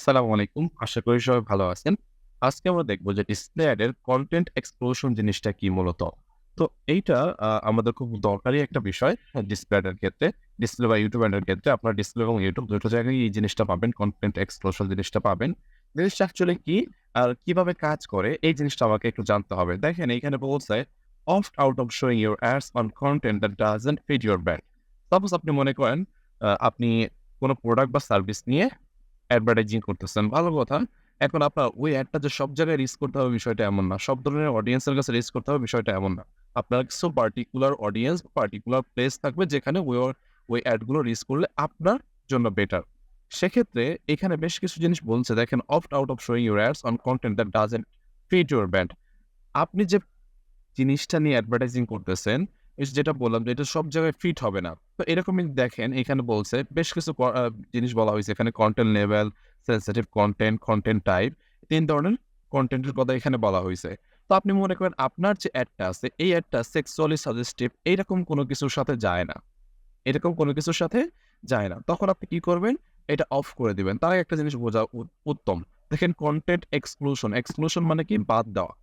আসসালামু আলাইকুম। আশা করি সবাই ভালো আছেন। আজকে আমরা দেখব যে ডিসপ্লে অ্যাডের কনটেন্ট এক্সপ্লোশন জিনিসটা কি মূলত। তো এইটা আমাদের খুব দরকারি একটা বিষয় ডিসপ্লে অ্যাডের ক্ষেত্রে। ডিসপ্লে বা YouTube অ্যাডের ক্ষেত্রে আপনার ডিসপ্লে এবং YouTube দুটো জায়গায় এই জিনিসটা পাবেন, কনটেন্ট এক্সপ্লোশন জিনিসটা পাবেন। জিনিসটা অ্যাকচুয়ালি কি আর কিভাবে কাজ করে এই জিনিসটা আমাকে একটু জানতে হবে। দেখেন এইখানে বলছে, "Opt out of showing your ads on content that doesn't fit your brand." Suppose আপনি মনে করেন আপনি কোন প্রোডাক্ট বা সার্ভিস নিয়ে অ্যাডভার্টাইজিং করতেছেন। ভালো কথা। এখন আপনার ওই অ্যাডটা যে সব জায়গায় রিচ করতে হবে বিষয়টা এমন না। সব ধরনের অডিয়েন্সের কাছে রিচ করতে হবে বিষয়টা এমন না। আপনার কিছু পার্টিকুলার অডিয়েন্স, পার্টিকুলার প্লেস থাকবে যেখানে ওই অ্যাডগুলো রিচ করলে আপনার জন্য বেটার। সেক্ষেত্রে এখানে বেশ কিছু জিনিস বলছে দেখেন, "Opt out of showing your ads on content that doesn't fit your brand." আপনি যে জিনিসটা নিয়ে অ্যাডভার্টাইজিং করতেছেন, যেটা বললাম যে এটা সব জায়গায় ফিট হবে না। তো এরকমই দেখেন এখানে বলছে বেশ কিছু জিনিস বলা হইছে এখানে content level, sensitive content, content type ৩ ধরনের কনটেন্টের কথা এখানে বলা হইছে। তো আপনি মনে করেন আপনার যে অ্যাডটা আছে এই অ্যাডটা সেক্সুয়ালি সাজেস্টিভ এইরকম কোনো কিছুর সাথে যায় না। এরকম কোনো কিছুর সাথে যায় না। তখন আপনি কি করবেন? এটা অফ করে দিবেন। তার আগে একটা জিনিস বোঝা উত্তম। দেখেন কনটেন্ট এক্সক্লুশন, এক্সক্লুশন মানে কি? বাদ দেওয়া।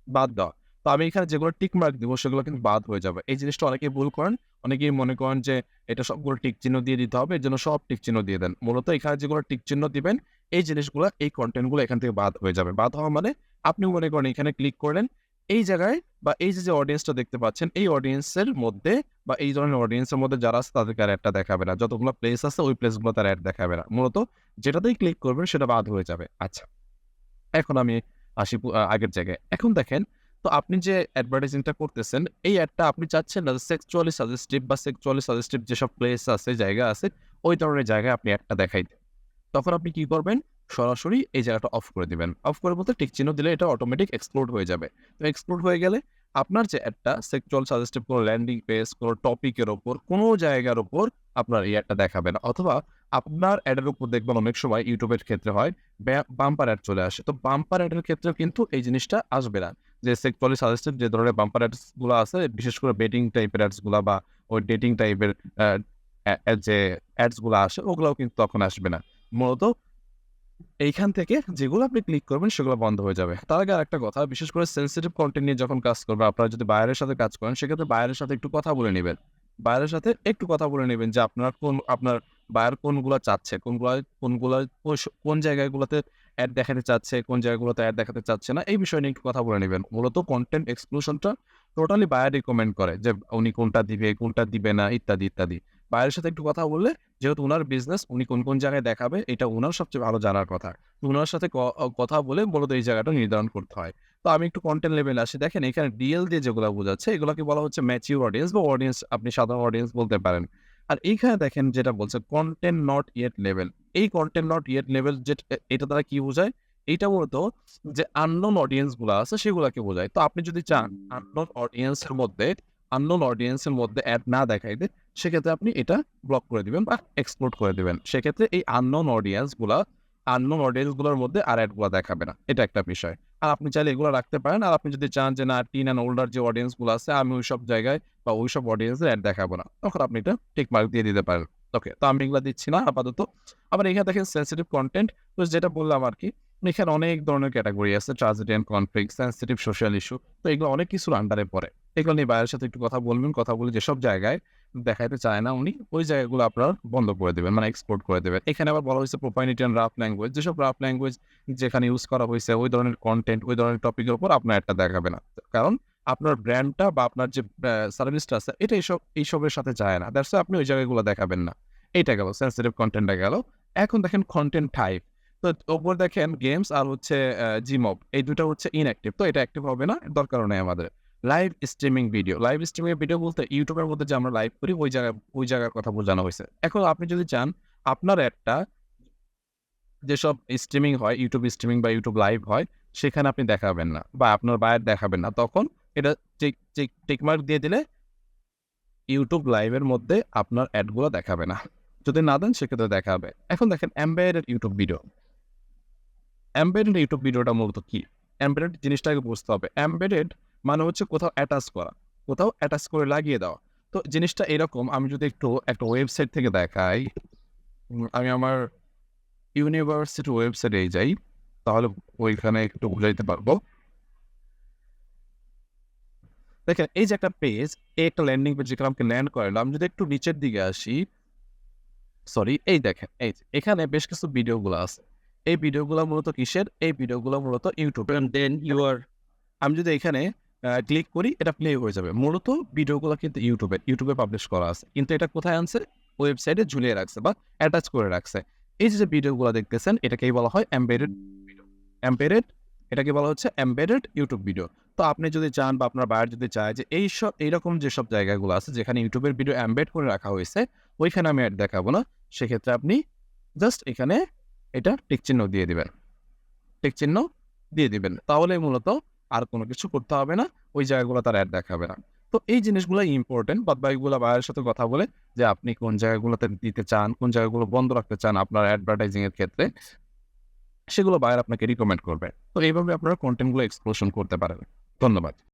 বাদ দেওয়া। তো আমি এখানে যেগুলো টিক মার্ক দিব সেগুলো কিন্তু বাদ হয়ে যাবে। এই জিনিসটা অনেকেই ভুল করেন। অনেকেই মনে করেন যে এটা সবগুলো টিক চিহ্ন দিয়ে দিতে হবে। এজন্য সব টিক চিহ্ন দিয়ে দেন। মূলত এখানে যেগুলো টিক চিহ্ন দিবেন এই জিনিসগুলা, এই কনটেন্ট গুলো এখান থেকে বাদ হয়ে যাবে। বাদ হওয়া মানে আপনি মনে করেন এখানে ক্লিক করলেন। এই জায়গায় বা এই যে অডিয়েন্সটা দেখতে পাচ্ছেন এই অডিয়েন্সের মধ্যে বা এই ধরনের অডিয়েন্সের মধ্যে যারা আছে তাদেরকে আর অ্যাডটা দেখাবে না। যতগুলো প্লেস আছে ওই প্লেসগুলো তার অ্যাড দেখাবে না। মূলত যেটাতেই ক্লিক করবেন সেটা বাদ হয়ে যাবে। আচ্ছা। এখন আমি আসি আগের জায়গায়। এখন দেখেন, তো আপনি যে অ্যাডভার্টাইজিংটা করতেছেন, এই অ্যাডটা আপনি চাচ্ছেন না যে সেক্সুয়ালি সাজেস্টিভ বা সেক্সুয়ালি সাজেস্টিভ যেসব প্লেস আছে, জায়গা আছে, ওই ধরনের জায়গায় আপনি অ্যাডটা দেখাইতে। তখন আপনি কি করবেন? সরাসরি এই জায়গাটা অফ করে দিবেন। অফ করে বলতে টিক চিহ্ন দিলে এটা অটোমেটিক এক্সক্লুড হয়ে যাবে। তো এক্সক্লুড হয়ে গেলে আপনার যে অ্যাডটা সেক্সুয়াল সাজেস্টিভ কোনো ল্যান্ডিং পেজ, কোনো টপিকের উপর, কোনো জায়গার উপর আপনার এই অ্যাডটা দেখাবে না। অথবা আপনার অ্যাডের উপর দেখবেন অনেক সময় YouTube এর ক্ষেত্রে হয় বাম্পার অ্যাড চলে আসে। তো বাম্পার অ্যাডের ক্ষেত্রেও কিন্তু এই জিনিসটা আসবে না। যে সেক্সুয়ালি সাজেস্টিভ যে ধরনের বাম্পার অ্যাডস গুলা আছে, বিশেষ করে বেটিং টাইপের অ্যাডস গুলা বা ওই ডেটিং টাইপের অ্যা যে অ্যাডস গুলা আসে ওগুলাও কিন্তু তখন আসবে না। মূলত এইখান থেকে যেগুলো আপনি ক্লিক করবেন সেগুলো বন্ধ হয়ে যাবে। তার আগে আরেকটা কথা, বিশেষ করে সেনসিটিভ কনটেন্ট নিয়ে যখন কাজ করবেন, আপনারা যদি বায়ারের সাথে কাজ করেন সেক্ষেত্রে বায়ারের সাথে একটু কথা বলে নিবেন। বায়ারের সাথে একটু কথা বলে নিবেন যে আপনার বায়ার কোনগুলা চাচ্ছে, কোনগুলা কোন জায়গাগুলোতে অ্যাড দেখাতে চাচ্ছে, কোন জায়গাগুলোতে অ্যাড দেখাতে চাচ্ছে না, এই বিষয় নিয়ে একটু কথা বলে নিবেন। মূলত কনটেন্ট এক্সক্লুশনটা টোটালি বায়ার রিকমেন্ড করে যে উনি কোনটা দিবে, কোনটা দিবে না ইত্যাদি, ইত্যাদি। বায়ারের সাথে একটু কথা বললে, যেহেতু উনার বিজনেস, উনি কোন জায়গায় দেখাবে এটা উনার সবচেয়ে ভালো জানার কথা। তো উনার সাথে কথা বলে মূলত এই জায়গাটা নির্ধারণ করতে হয়। তো আমি একটু কনটেন্ট লেভেলে আসি। দেখেন এখানে ডিএল দিয়ে যেগুলা বোঝাচ্ছে এগুলাকে বলা হচ্ছে ম্যাচিউর অডিয়েন্স বা অডিয়েন্স, আপনি সাধারণ অডিয়েন্স বলতে পারেন। আর এইখানে দেখেন যেটা বলছে কনটেন্ট নট ইয়েট লেভেল। এই কনটেন্ট নট ইয়েট লেভেল এটা দ্বারা কি বোঝায়? এইটা মূলত যে আননোন অডিয়েন্স গুলা আছে সেগুলাকে বোঝায়। তো আপনি যদি চান আননোন অডিয়েন্স এর মধ্যে অ্যাড না দেখাইতে, সেক্ষেত্রে আপনি এটা ব্লক করে দিবেন বা এক্সক্লুড করে দিবেন। সেক্ষেত্রে এই আননোন অডিয়েন্স গুলোর মধ্যে আর অ্যাড গুলা দেখাবে না। এটা একটা বিষয়। আর আপনি চাইলে এগুলো রাখতে পারেন। আর আপনি যদি চান যে না, টিন অ্যান্ড ওল্ডার যে অডিয়েন্স গুলো আছে আমি ওইসব জায়গায় বা ওইসব অডিয়েন্সের অ্যাড দেখাবো না। তখন আপনি এটা টিক মার্ক দিয়ে দিতে পারেন। ওকে। তো আমি এগুলা দিচ্ছি না আপাতত। আবার এখানে দেখেন সেনসিটিভ কনটেন্ট। তো যেটা বললাম আরকি, এখানে অনেক ধরনের ক্যাটেগরি আছে। Tragedy and conflict, sensitive social issue. তো এগুলো অনেক কিছুর আন্ডারে পড়ে। এগুলো নিয়ে বাইরের সাথে একটু কথা বলবেন। কথা বলে যেসব জায়গায় দেখাইতে চায় না উনি, ওই জায়গাগুলো আপনারা বন্ধ করে দিবেন, মানে এক্সপোর্ট করে দিবেন। এখানে আবার বলা হয়েছে প্রোপাইনিটি অ্যান্ড রাফ ল্যাঙ্গুয়েজ। যেসব রাফ ল্যাঙ্গুয়েজ যেখানে ইউজ করা হইছে ওই ধরনের কনটেন্ট, ওই ধরনের টপিকের উপর আপনার একটা দেখাবে না। কারণ আপনার ব্র্যান্ডটা বা আপনার যে সার্ভিসটা আছে এটা এইসবের সাথে যায় না। দ্যাটস ওয়াই আপনি ওই জায়গাগুলো দেখাবেন না। এইটা গেল, সেনসিটিভ কনটেন্টটা গেল। এখন দেখেন কনটেন্ট টাইপ। তো ওপর দেখেন গেমস আর হচ্ছে জিমব। এই ২ টা হচ্ছে ইনঅ্যাক্টিভ। তো এটা অ্যাক্টিভ হবে না, দরকারও নেই আমাদের। Live streaming video. Live streaming video বলতে YouTube এর মধ্যে যে আমরা লাইভ করি ওই জায়গার কথা বোঝানো হইছে। এখন আপনি যদি চান আপনার অ্যাডটা যেসব স্ট্রিমিং হয়, YouTube স্ট্রিমিং বা YouTube লাইভ হয়, সেখানে আপনি দেখাবেন না বা আপনার বায়ার দেখাবেন না। তখন এটা টিক মার্ক দিয়ে দিলে YouTube লাইভের মধ্যে আপনার অ্যাড গুলো দেখাবে না। যদি না দেন সেক্ষেত্রে দেখাবে। এখন দেখেন embedded YouTube video. Embedded YouTube ভিডিওটা মূলত কি? এমবেডেড জিনিসটাকে বুঝতে হবে। এমবেডেড মানে হচ্ছে কোথাও অ্যাটাচ করা। কোথাও অ্যাটাচ করে লাগিয়ে দেওয়া। তো জিনিসটা এরকম, আমি যদি একটু একটা ওয়েবসাইট থেকে দেখাই, আমি আমার ইউনিভার্সিটি ওয়েবসাইটে যাই, তাহলে ওইখানে একটু বুঝাইতে পারবো। দেখেন এই যে একটা পেজ, এই একটা ল্যান্ডিং পেজ যেখানে আমাকে ল্যান্ড করালাম। আমি যদি একটু নিচের দিকে আসি, সরি, এই দেখেন এই যে এখানে বেশ কিছু ভিডিওগুলো আছে। এই ভিডিওগুলো মূলত কিসের? এই ভিডিওগুলো মূলত ইউটিউব। দেন আমি যদি এখানে ক্লিক করি, এটা প্লে হয়ে যাবে। মূলত ভিডিওগুলো কিন্তু ইউটিউবে পাবলিশ করা আছে, কিন্তু এটা কোথায় আনছে? ওয়েবসাইটে ঝুলিয়ে রাখছে বা অ্যাটাচ করে রাখছে। এই যে ভিডিওগুলো দেখতেছেন, এটাকেই বলা হয় এমবেডেড ভিডিও। এমবেডেড, এটাকে বলা হচ্ছে এমবেডেড ইউটিউব ভিডিও। তো আপনি যদি চান বা আপনার বায়ার যদি চায় যে এইরকম যেসব জায়গাগুলো আছে যেখানে ইউটিউবের ভিডিও এমবেড করে রাখা হয়েছে, ওইখানে আমি অ্যাড দেখাবো না, সেক্ষেত্রে আপনি জাস্ট এখানে এটা টিক চিহ্ন দিয়ে দিবেন। টিক চিহ্ন দিয়ে দিবেন, তাহলে মূলত আর কোনো কিছু করতে হবে না, ওই জায়গাগুলো তার অ্যাড দেখাবে না। তো এই জিনিসগুলো ইম্পর্টেন্ট। বাদবাকিগুলো বায়ারের সাথে কথা বলে যে আপনি কোন জায়গাগুলোতে দিতে চান, কোন জায়গাগুলো বন্ধ রাখতে চান আপনার অ্যাডভার্টাইজিং এর ক্ষেত্রে, সেগুলো বায়ার আপনাকে রিকমেন্ড করবে। তো এইভাবে আপনারা কন্টেন্টগুলো এক্সপ্লোশন করতে পারেন। ধন্যবাদ।